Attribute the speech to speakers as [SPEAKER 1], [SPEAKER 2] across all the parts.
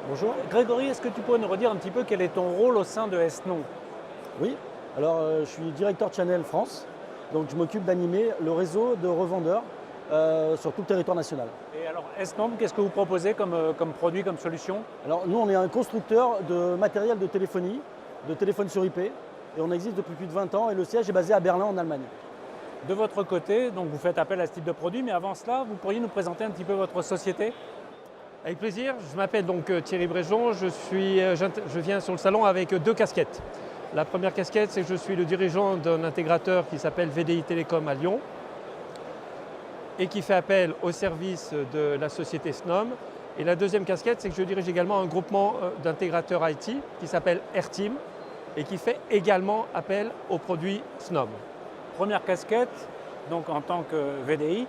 [SPEAKER 1] Bonjour.
[SPEAKER 2] Grégory, est-ce que tu pourrais nous redire un petit peu quel est ton rôle au sein de Esnon?
[SPEAKER 1] Oui, alors je suis directeur Channel France, donc je m'occupe d'animer le réseau de revendeurs sur tout le territoire national.
[SPEAKER 2] Et alors, Esnon, qu'est-ce que vous proposez comme produit, comme solution?
[SPEAKER 1] Alors nous, on est un constructeur de matériel de téléphonie, de téléphone sur IP, et on existe depuis plus de 20 ans, et le siège est basé à Berlin, en Allemagne.
[SPEAKER 2] De votre côté, donc vous faites appel à ce type de produit, mais avant cela, vous pourriez nous présenter un petit peu votre société?
[SPEAKER 3] Avec plaisir, je m'appelle donc Thierry Bréjon, je viens sur le salon avec deux casquettes. La première casquette, c'est que je suis le dirigeant d'un intégrateur qui s'appelle VDI Télécom à Lyon et qui fait appel au service de la société Snom. Et la deuxième casquette, c'est que je dirige également un groupement d'intégrateurs IT qui s'appelle AirTeam et qui fait également appel aux produits Snom.
[SPEAKER 2] Première casquette, donc en tant que VDI,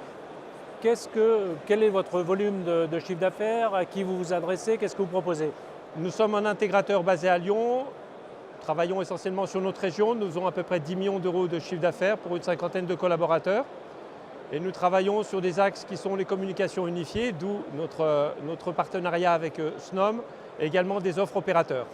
[SPEAKER 2] quel est votre volume de chiffre d'affaires? À qui vous vous adressez? Qu'est-ce que vous proposez?
[SPEAKER 3] Nous sommes un intégrateur basé à Lyon, travaillons essentiellement sur notre région, nous avons à peu près 10 millions d'euros de chiffre d'affaires pour une cinquantaine de collaborateurs. Et nous travaillons sur des axes qui sont les communications unifiées, d'où notre partenariat avec Snom et également des offres opérateurs.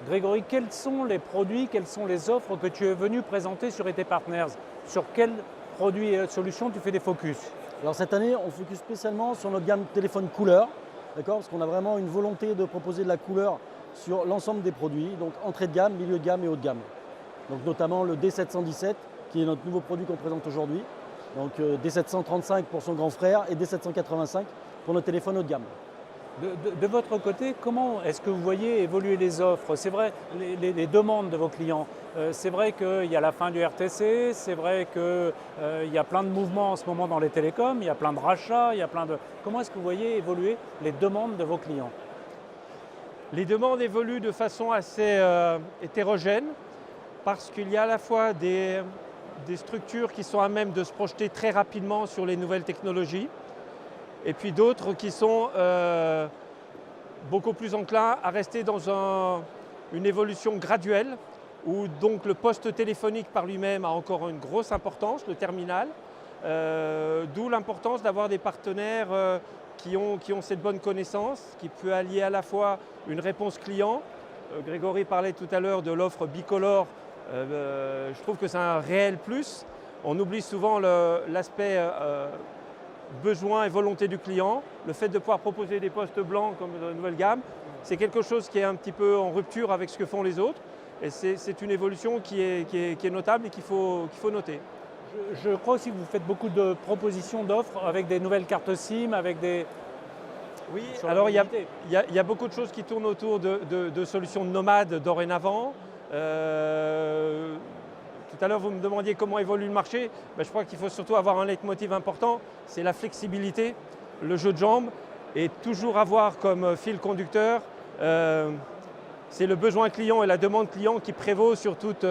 [SPEAKER 2] Grégory, quels sont les produits, quelles sont les offres que tu es venu présenter sur ET Partners? Sur quels produits et solutions tu fais des focus?
[SPEAKER 1] Alors cette année, on focus spécialement sur notre gamme téléphone couleur, d'accord, parce qu'on a vraiment une volonté de proposer de la couleur sur l'ensemble des produits, donc entrée de gamme, milieu de gamme et haut de gamme. Donc notamment le D717, qui est notre nouveau produit qu'on présente aujourd'hui, donc D735 pour son grand frère et D785 pour notre téléphone haut de gamme.
[SPEAKER 2] De votre côté, comment est-ce que vous voyez évoluer les offres? C'est vrai, les demandes de vos clients. C'est vrai qu'il y a la fin du RTC, c'est vrai qu'il y a plein de mouvements en ce moment dans les télécoms, il y a plein de rachats, il y a plein de... Comment est-ce que vous voyez évoluer les demandes de vos clients?
[SPEAKER 3] Les demandes évoluent de façon assez hétérogène parce qu'il y a à la fois des structures qui sont à même de se projeter très rapidement sur les nouvelles technologies et puis d'autres qui sont beaucoup plus enclins à rester dans une évolution graduelle où donc le poste téléphonique par lui-même a encore une grosse importance, le terminal, d'où l'importance d'avoir des partenaires qui ont cette bonne connaissance, qui peut allier à la fois une réponse client. Grégory parlait tout à l'heure de l'offre bicolore, je trouve que c'est un réel plus. On oublie souvent l'aspect besoin et volonté du client. Le fait de pouvoir proposer des postes blancs comme de nouvelle gamme, c'est quelque chose qui est un petit peu en rupture avec ce que font les autres. Et c'est une évolution qui est notable et qu'il faut noter.
[SPEAKER 2] Je crois aussi que vous faites beaucoup de propositions d'offres avec des nouvelles cartes SIM, avec des...
[SPEAKER 3] Oui, alors il y a beaucoup de choses qui tournent autour de solutions nomades dorénavant. Tout à l'heure, vous me demandiez comment évolue le marché. Je crois qu'il faut surtout avoir un leitmotiv important, c'est la flexibilité, le jeu de jambes, et toujours avoir comme fil conducteur, c'est le besoin client et la demande client qui prévaut sur toute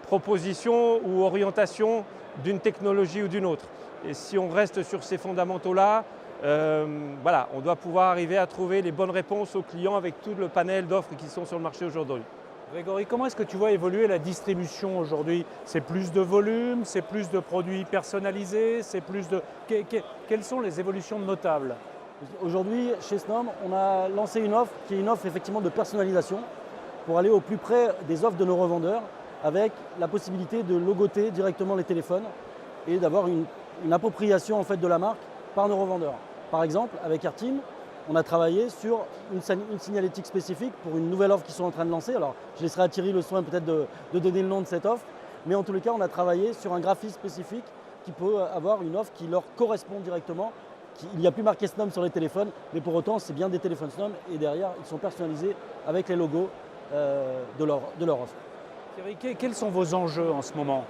[SPEAKER 3] proposition ou orientation d'une technologie ou d'une autre. Et si on reste sur ces fondamentaux-là, voilà, on doit pouvoir arriver à trouver les bonnes réponses aux clients avec tout le panel d'offres qui sont sur le marché aujourd'hui.
[SPEAKER 2] Grégory, comment est-ce que tu vois évoluer la distribution aujourd'hui? C'est plus de volume, c'est plus de produits personnalisés, c'est plus de... Quelles sont les évolutions notables?
[SPEAKER 1] Aujourd'hui, chez Snom, on a lancé une offre qui est une offre effectivement de personnalisation pour aller au plus près des offres de nos revendeurs avec la possibilité de logoter directement les téléphones et d'avoir une appropriation en fait de la marque par nos revendeurs. Par exemple, avec AirTeam, on a travaillé sur une signalétique spécifique pour une nouvelle offre qu'ils sont en train de lancer. Alors, je laisserai à Thierry le soin peut-être de donner le nom de cette offre. Mais en tous les cas, on a travaillé sur un graphisme spécifique qui peut avoir une offre qui leur correspond directement. Il n'y a plus marqué Snom sur les téléphones, mais pour autant, c'est bien des téléphones Snom. Et derrière, ils sont personnalisés avec les logos de leur offre.
[SPEAKER 2] Thierry, quels sont vos enjeux en ce moment?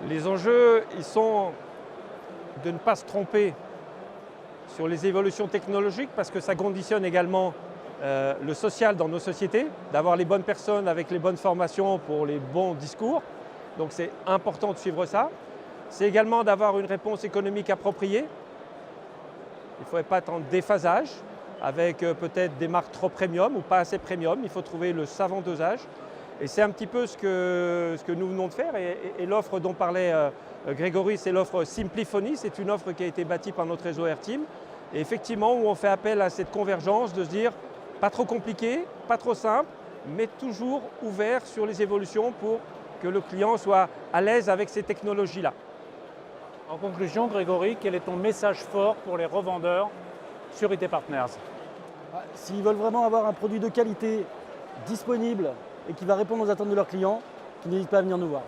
[SPEAKER 3] Les enjeux, ils sont de ne pas se tromper sur les évolutions technologiques parce que ça conditionne également le social dans nos sociétés, d'avoir les bonnes personnes avec les bonnes formations pour les bons discours. Donc c'est important de suivre ça. C'est également d'avoir une réponse économique appropriée. Il ne faudrait pas être en déphasage avec peut-être des marques trop premium ou pas assez premium. Il faut trouver le savant dosage. Et c'est un petit peu ce que nous venons de faire. Et l'offre dont parlait Grégory, c'est l'offre Simplifony. C'est une offre qui a été bâtie par notre réseau AirTeam Et effectivement, où on fait appel à cette convergence de se dire pas trop compliqué, pas trop simple, mais toujours ouvert sur les évolutions pour que le client soit à l'aise avec ces technologies-là.
[SPEAKER 2] En conclusion, Grégory, quel est ton message fort pour les revendeurs sur IT Partners?
[SPEAKER 1] S'ils veulent vraiment avoir un produit de qualité, disponible et qui va répondre aux attentes de leurs clients, qu'ils n'hésitent pas à venir nous voir.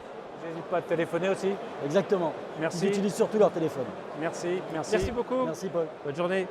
[SPEAKER 2] N'hésite pas à te téléphoner aussi.
[SPEAKER 1] Exactement.
[SPEAKER 2] Merci.
[SPEAKER 1] Ils utilisent surtout leur téléphone.
[SPEAKER 2] Merci.
[SPEAKER 3] Merci beaucoup.
[SPEAKER 1] Merci Paul.
[SPEAKER 3] Bonne journée.